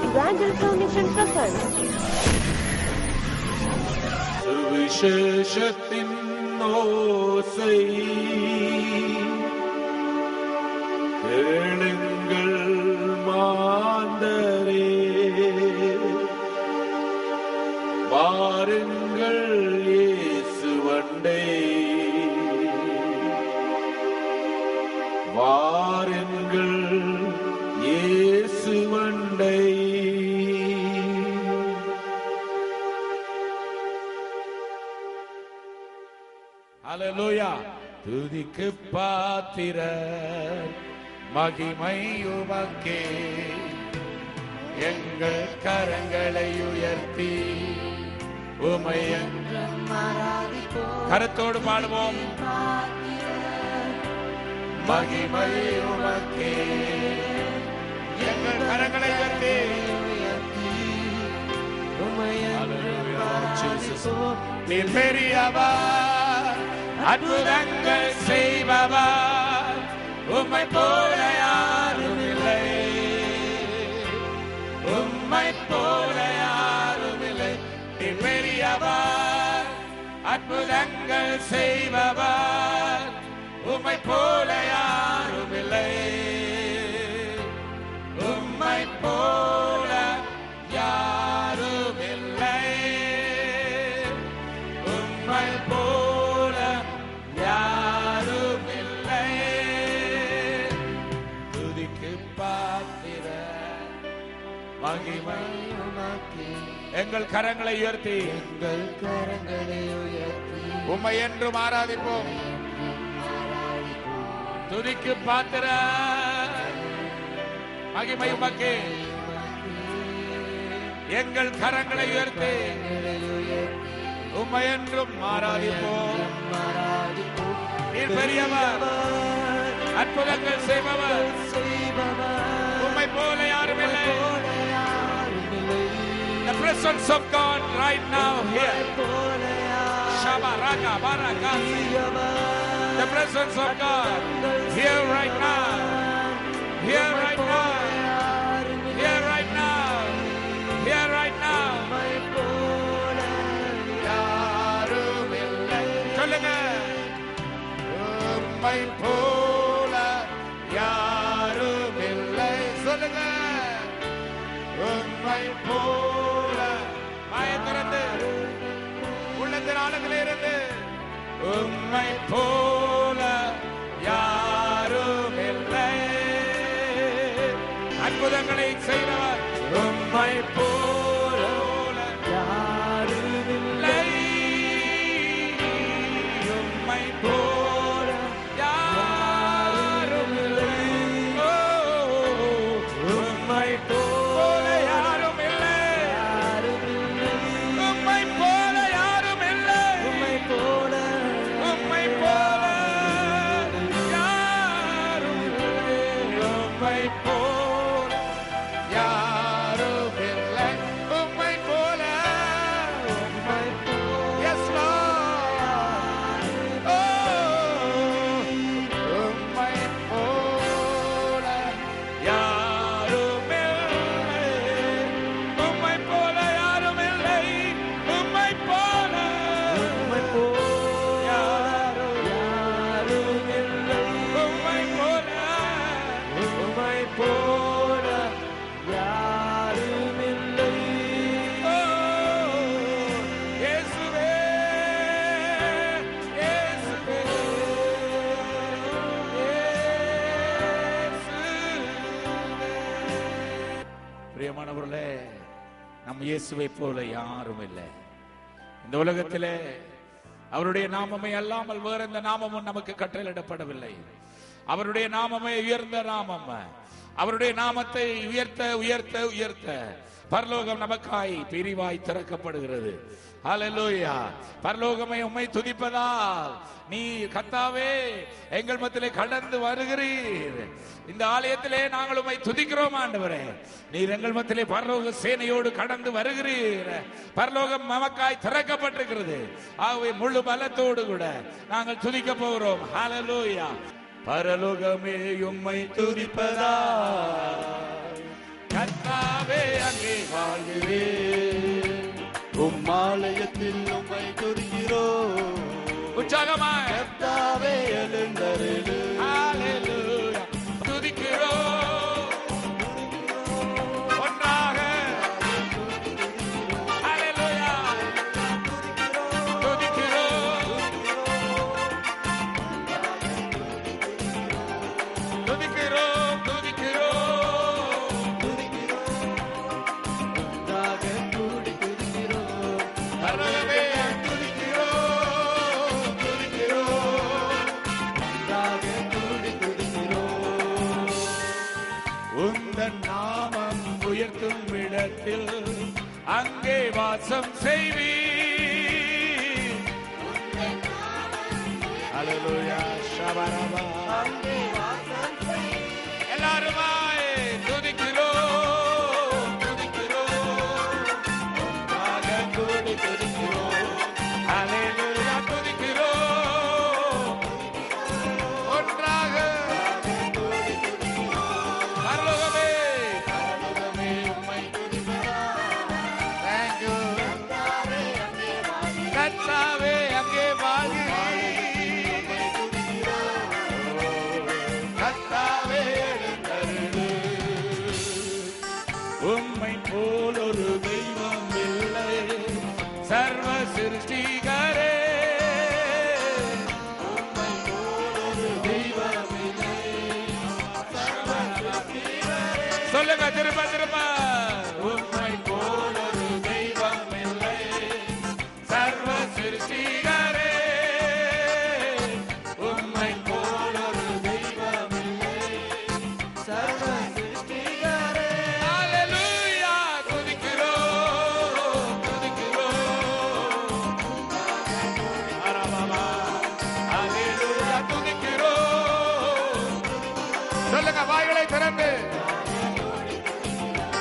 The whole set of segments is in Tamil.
Evangelical Mission presents சுவிசேஷத்தின் ஓசை கேளுங்கள் மாந்தரே, வாருங்கள் இயேசுவண்டை, வாருங்கள் இயேசுவண்டை. ஹல்லேலூயா. துதிக்கு பாத்திரர் மகிமை உமக்கே, எங்கள் கரங்களை உயர்த்தி உமை கரத்தோடு பாடுவோம். மகிமை உமக்கே, எங்கள் கரங்களை உயர்த்தி நீ பெரியவர், அற்புதங்கள் செய்பவர், உம்மை போல யாரும் இல்லை, உம்மை போல யாரும் இல்லை. நீ பெரியவர், அற்புதங்கள் செய்பவர், உம்மை போல யாரும் இல்லை, உம்மை போல யாரும் இல்லை, உம்மை போல யாரும் இல்லை. துதிக்கு பாத்திர மகிமை உமக்கே, எங்கள் கரங்களை உயர்த்தி உம்மை என்றும் ஆராதிப்போம். துதிக்கு பாத்திர மகிமை உமக்கே, எங்கள் கரங்களை உயர்த்தி உம்மை என்றும் ஆராதிப்போம். நீர் பெரியவர், அற்புதங்கள் செய்பவர், உம்மை போல யாரும் இல்லை. The presence of God right now here. Shabaraka barakasi. The presence of God here right now. Here right now. Here right now. Here right now. யாரும் இல்லை. சொல்லுங்க. உம்மை போல யாரும் இல்லை. சொல்லுங்க. உம்மை போல வாயத்திறந்து உள்ளத்தின் ஆழத்திலே இருந்து உம்மை போல யாரும் இல்லை. அற்புதங்களை செய்தவர், உம்மை போல யாரும் இல்லை, உம்மை போல யாரும் இல்லை, உம்மை போல யாரும் இல்லை, உம்மை போல யாரும் இல்லை, உம்மை போல உம்மை போல யாரும் இல்லை, உம்மை போல யாரும் இல்லை, உம்மை போல உம்மை போல. Yes Lord. உம்மை போல யாரும் இல்லை, உம்மை போல யாரும் இல்லை, உம்மை போல உம்மை போல யாரும் இல்லை, உம்மை போல உம்மை போல யாரும் இல்லை. இயேசுவே, இயேசுவே, இயேசுவே. பிரியமானவர்களே, நம் இயேசுவை போல யாரும் இல்லை இந்த உலகத்திலே. அவருடைய நாமமே அல்லாமல் வேற எந்த நாமமும் நமக்கு கட்டளையிடப்படவில்லை. அவருடைய நாமமே உயர்ந்த நாமம். அவருடைய நாமத்தை உயர்த்த உயர்த்த உயர்த்த பரலோகம் நமக்காய் பிரிவாய் திறக்கப்படுகிறது. ஹல்லேலூயா. பரலோகமே உம்மை துதிப்பதால் நீ கர்த்தாவே எங்கள் மத்தியிலே கடந்து வருகிறீர். இந்த ஆலயத்திலே நாங்கள் உம்மை துதிக்கிறோம் ஆண்டவரே. நீர் எங்கள் மத்தியிலே பரலோக சேனையோடு கடந்து வருகிறீர். பரலோகம் நமக்காய் திறக்கப்பட்டிருக்கிறது. ஆகவே முழு பலத்தோடு கூட நாங்கள் துதிக்க போகிறோம். ஹல்லேலூயா. பரலோகமே உம்மை துதிப்பதால் கர்த்தாவே அங்கே வாழ்கிறேன். உம்மாலயத்தில் உம்மை துதிக்கிறோம். உற்சாகமாய் கர்த்தாவே எழுந்தருளு. ஹalleluya துதிக்கிறோம் ஒன்றாக. ஹalleluya துதிக்கிறோம் துதிக்கிறோம் ஒன்றாக கூடி துதிக்கிறோம். பரலோகமே ஒன்றாக கூடி துதிக்கிறோம். உந்தன் நாமம் உயர்த்தும் இடத்தில் அங்கே வாசம் செய்வீர். ஹalleluya ஷபரபா. அங்கே வாசம் செய். எல்லாருமாய் துதிக்கிறோம் துதிக்கிறோம் ஒன்றாக கூடி துதிக்கிறோம். ஹalleluya துதிக்கிறோம் ஒன்றாக. பரலோகமே பரலோகமே உம்மை துதிக்கிறோம். Thank you. கர்த்தாவே அங்கே வாழ்கிறீர். கர்த்தாவே எழுந்தருளு. உம்மை போல் ஒரு தெய்வம் இல்லை சர்வ சிருஷ்டிகரே. உம்மை போல் ஒரு தெய்வம் இல்லை சர்வ சிருஷ்டிகரே. சொல்லுங்க திரும்ப திரும்ப. உம்மை போல் ஒரு தெய்வம் இல்லை சர்வ சிருஷ்டிகரே. உம்மை போல் ஒரு தெய்வம் இல்லை சர்வ சிருஷ்டிகரே. ஹalleluya துதிக்கிறோம் துதிக்கிறோம். அரபபா ஹalleluya துதிக்கிறோம். சொல்லுங்க வாய்களை திறந்து.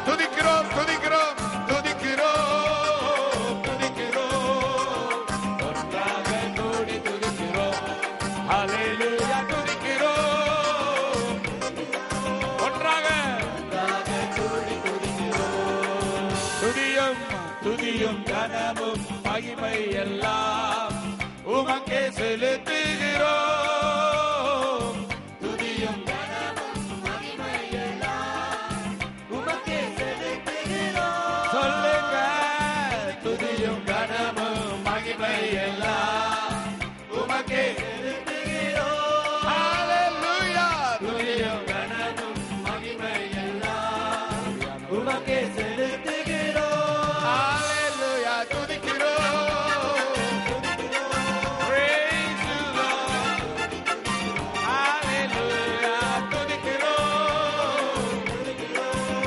துதிக்கிறோம் துதிக்கிறோம் துதிக்கிறோம் துதிக்கிறோம். ஒன்றாக கூடி துதிக்கிறோம். ஹalleluya துதிக்கிறோம் ஒன்றாக. துதியும் துதியும் கனமும் மகிமை எல்லாம் உமக்கே செலுத்துகிறோம். துதியும் கனமும் மகிமை எல்லாம் உமக்கே செலுத்துகிறோம். சொல்லுங்க. துதியும் கனமும் மகிமை எல்லாம் உமக்கே செலுத்துகிறோம். ஹalleluya துதியும் கனமும் மகிமை எல்லாம் உமக்கே செலுத்துகிறோம். ஹalleluya துதிக்கிறோம். Praise the Lord. Hallelujah துதிக்கிறோம்.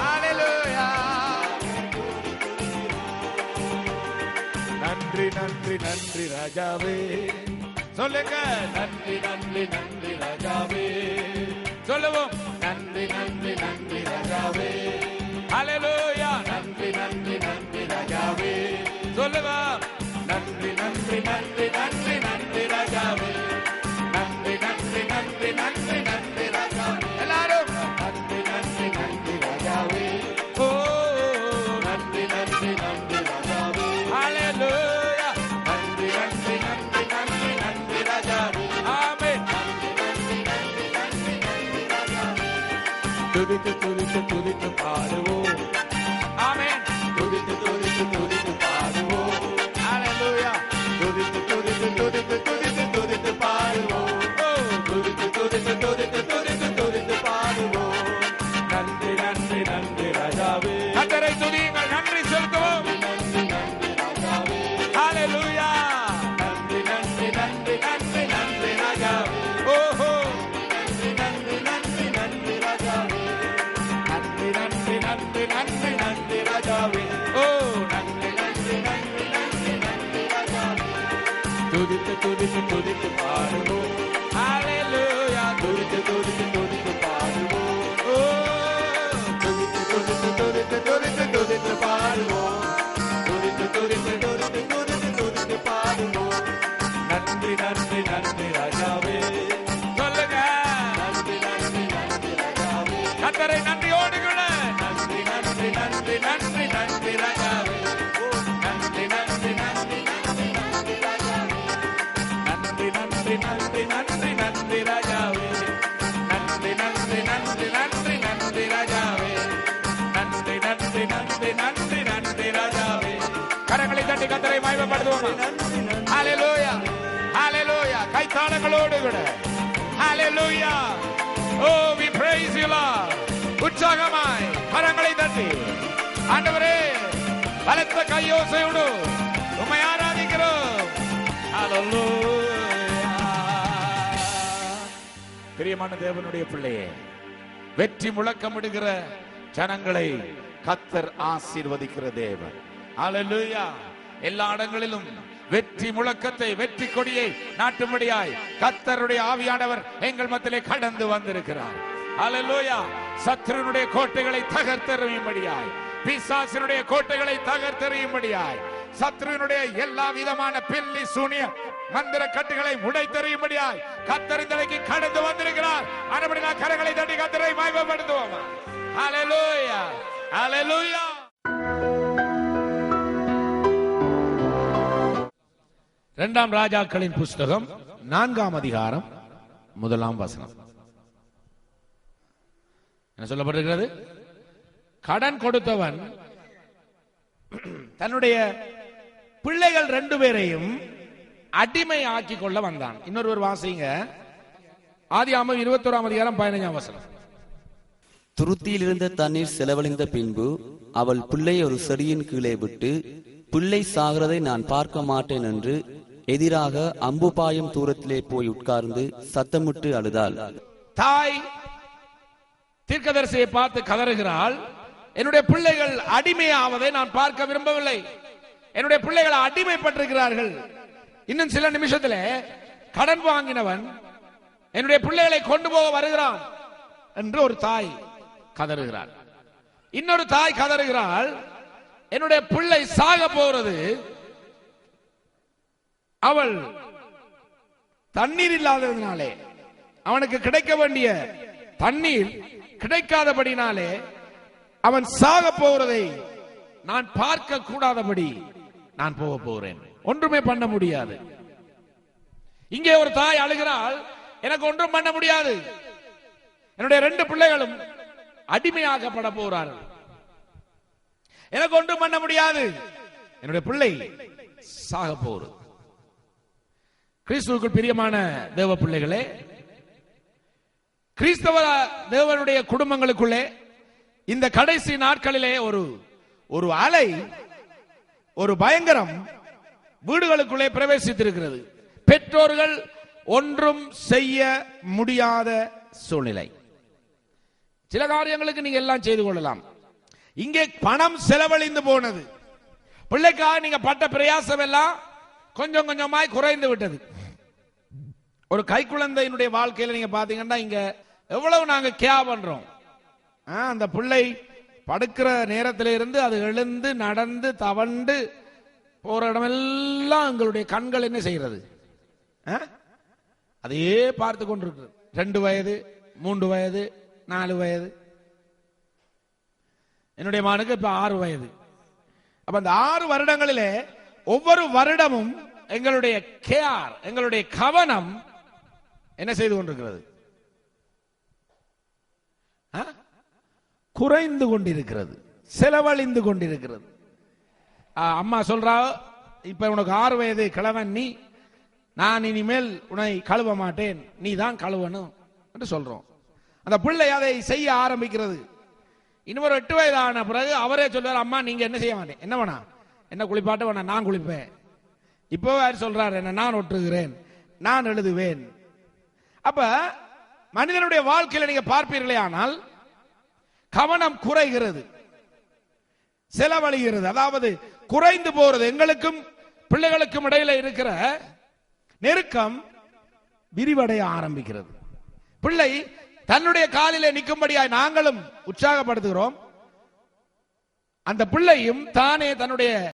Hallelujah. நன்றி நன்றி நன்றி ராஜாவே. சொல்லுங்க. நன்றி நன்றி நன்றி ராஜாவே. சொல்லுவோம். நன்றி நன்றி நன்றி ராஜாவே. ஹalleluya நன்றி நன்றி நன்றி ராஜாவே. சொல்லுங்க. நன்றி நன்றி நன்றி நன்றி நன்றி ராஜாவே. நன்றி நன்றி நன்றி நன்றி நன்றி ராஜாவே. எல்லாரும் நன்றி நன்றி நன்றி ராஜாவே. ஓ நன்றி நன்றி நன்றி ராஜாவே. ஹalleluya நன்றி நன்றி நன்றி நன்றி நன்றி ராஜாவே. ஆமென். துதித்து துதித்து துதித்து பாடுவோம். ஆமென். துதித்து துதித்து துதித்து பாடுவோம். ஹalleluya துதித்து துதித்து துதித்து துதித்து துதித்து பாடுவோம். ஓ துதித்து துதித்து துதித்து துதித்து துதித்து பாடுவோம். நன்றி நன்றி நன்றி ராஜாவே. கர்த்தரை துதியுங்கள். நன்றி செலுத்துவோம். நன்றி நன்றி ராஜாவே. ஹalleluya நன்றி நன்றி நன்றி நன்றி நன்றி ராஜாவே. ஓஹோ நன்றி நன்றி நன்றி நன்றி ராஜாவே. நன்றி நன்றி நன்றி நன்றி நன்றி ராஜாவே. ஓ நன்றி நன்றி நன்றி நன்றி நன்றி ராஜாவே. துதித்து துதித்து துதித்து பாடுவோம். ஹalleluya துதித்து துதித்து துதித்து பாடுவோம். ஓ துதித்து துதித்து துதித்து துதித்து துதித்து பாடுவோம். துதித்து துதித்து துதித்து துதித்து துதித்து பாடுவோம். நன்றி நன்றி நன்றி ராஜாவே. சொல்லுங்க. நன்றி நன்றி நன்றி ராஜாவே. கர்த்தரை நன்றியோடு கூட. நன்றி நன்றி தட்டி கர்த்தரை மகிமைப்படுத்துவோம். ஹalleluya ஹalleluya. கைத்தாளங்களோடு கூட ஹalleluya. Oh, we praise you Lord. உற்சாகமாய் கரங்களை தட்டி ஆண்டவரே பலத்த கையோசையோடு உம்மை ஆராதிக்கிறோம். ஹalleluya. பிரியமான தேவனுடைய பிள்ளையே, வெற்றி முழக்கமிடுகிற ஜனங்களை கர்த்தர் ஆசீர்வதிக்கிற தேவன். ஹalleluya. எல்லா இடங்களிலும் வெற்றி முழக்கத்தை, வெற்றி கொடியை நாட்டும்படியாய் கர்த்தருடைய ஆவியானவர் எங்கள் மத்தியிலே கடந்து வந்திருக்கிறார். ஹalleluya. சத்துருவினுடைய கோட்டைகளை தகர்த்தெறியும்படியாய், பிசாசினுடைய கோட்டைகளை தகர்த்தெறியும்படியாய், சத்துருவினுடைய எல்லா விதமான பில்லி சூனிய மந்திர கட்டுகளை உடைத்தெறியும்படியாய் கர்த்தர் இந்த நிலைக்கு கடந்து வந்திருக்கிறார். ஆனபடியால் கரங்களை தட்டி கர்த்தரை மகிமைப்படுத்துவோம். ஹalleluya ஹalleluya. இரண்டாம் ராஜாக்களின் புஸ்தகம் 4ஆம் அதிகாரம் 1ஆம் வசனம் என்ன சொல்லப்பட்டிருக்கிறது? கடன் கொடுத்தவன் தன்னுடைய பிள்ளைகள் 2 பேரையும் அடிமை ஆக்கி கொள்ள வந்தான். இன்னொரு வாசிங்க, ஆதியாகமம் 21ஆம் அதிகாரம் 15ஆம் வசனம். துருத்தியில் இருந்த தண்ணீர் செலவழிந்த பின்பு அவள் பிள்ளை ஒரு செடியின் கீழே விட்டு, பிள்ளை சாகிறதை நான் பார்க்க மாட்டேன் என்று எதிராக அம்பு பாயும் தூரத்திலே போய் உட்கார்ந்து சத்தமிட்டு அழுதாள். தாய் தீர்க்கதரிசியை பார்த்து கதறுகிறாள், என்னுடைய பிள்ளைகள் அடிமையாவதை நான் பார்க்க விரும்பவில்லை. என்னுடைய பிள்ளைகள் அடிமைப்பட்டிருக்கிறார்கள். இன்னும் சில நிமிஷத்திலே கடன் வாங்கினவன் என்னுடைய பிள்ளைகளை கொண்டு போக வருகிறான் என்று ஒரு தாய் கதறுகிறாள். இன்னொரு தாய் கதறுகிறாள், என்னுடைய பிள்ளை சாக போகிறது, அவள் தண்ணீர் இல்லாததினாலே, அவனுக்கு கிடைக்க வேண்டிய தண்ணீர் கிடைக்காதபடினாலே அவன் சாக போகிறதை நான் பார்க்க கூடாதபடி நான் போக போகிறேன். ஒன்றுமே பண்ண முடியாது. இங்கே ஒரு தாய் அழுகிறாள், எனக்கு ஒன்றும் பண்ண முடியாது, என்னுடைய 2 பிள்ளைகளும் அடிமையாக்கப்பட போகிறார்கள், எனக்கு ஒன்றும் பண்ண முடியாது, என்னுடைய பிள்ளை சாக போகிறது. கிறிஸ்துவுக்குள் பிரியமான தேவ பிள்ளைகளே, கிறிஸ்தவ தேவனுடைய குடும்பங்களுக்குள்ளே இந்த கடைசி நாட்களிலே ஒரு அலை, ஒரு பயங்கரம் வீடுகளுக்குள்ளே பிரவேசித்திருக்கிறது. பெற்றோர்கள் ஒன்றும் செய்ய முடியாத சூழ்நிலை. சில காரியங்களுக்கு நீங்க எல்லாம் செய்து கொள்ளலாம். இங்கே பணம் செலவழிந்து போனது. பிள்ளைக்காக நீங்க பட்ட பிரயாசம் எல்லாம் கொஞ்சம் கொஞ்சமாய் குறைந்து விட்டது. ஒரு கைக்குழந்தையினுடைய வாழ்க்கையில நீங்க பாத்தீங்கன்னா இங்க எவ்வளவு நாங்க கேர் பண்றோம். அந்த பிள்ளை படுக்கிற நேரத்தில இருந்து அது எழுந்து நடந்து தவண்டு போற இடமெல்லாம் எங்களுடைய கண்கள் என்ன செய்கிறது? அதையே பார்த்து கொண்டிருக்கிறது. 2 வயது, 3 வயது, 4 வயது. என்னுடைய மகனுக்கு இப்ப 6 வயது. அப்ப அந்த 6 வருடங்களிலே ஒவ்வொரு வருடமும் எங்களுடைய கேர், எங்களுடைய கவனம் என்ன செய்து கொண்டிருக்கிறது? குறைந்து கொண்டிருக்கிறது, செலவழிந்து கொண்டிருக்கிறது. அம்மா சொல்றா, இப்ப உனக்கு 6 வயது கிழவன் நீ, நான் இனிமேல் உன்னை கழுவ மாட்டேன், நீ தான் கழுவணும் என்று சொல்றோம். அந்த பிள்ளை அதை செய்ய ஆரம்பிக்கிறது. இன்னொரு 8 வயது ஆன பிறகு அவரே சொல்றாரு, அம்மா நீங்க என்ன செய்ய மாட்டேன், என்ன வேணா, என்ன குளிப்பாட்ட வேணா, நான் குளிப்பேன். இப்போ யார் சொல்றாரு, என்ன நான் ஒட்டுகிறேன், நான் எழுதுவேன். அப்ப மனிதனுடைய வாழ்க்கையில நீங்க பார்ப்பீர்களே, ஆனால் கவனம் குறைகிறது, செலவழிகிறது, அதாவது குறைந்து போறது. எங்களுக்கும் பிள்ளைகளுக்கும் இடையில இருக்கிற நெருக்கம் விரிவடைய ஆரம்பிக்கிறது. பிள்ளை தன்னுடைய காலிலே நிற்கும்படியாய் நாங்களும் உற்சாகப்படுத்துகிறோம். அந்த பிள்ளையும் தானே தன்னுடைய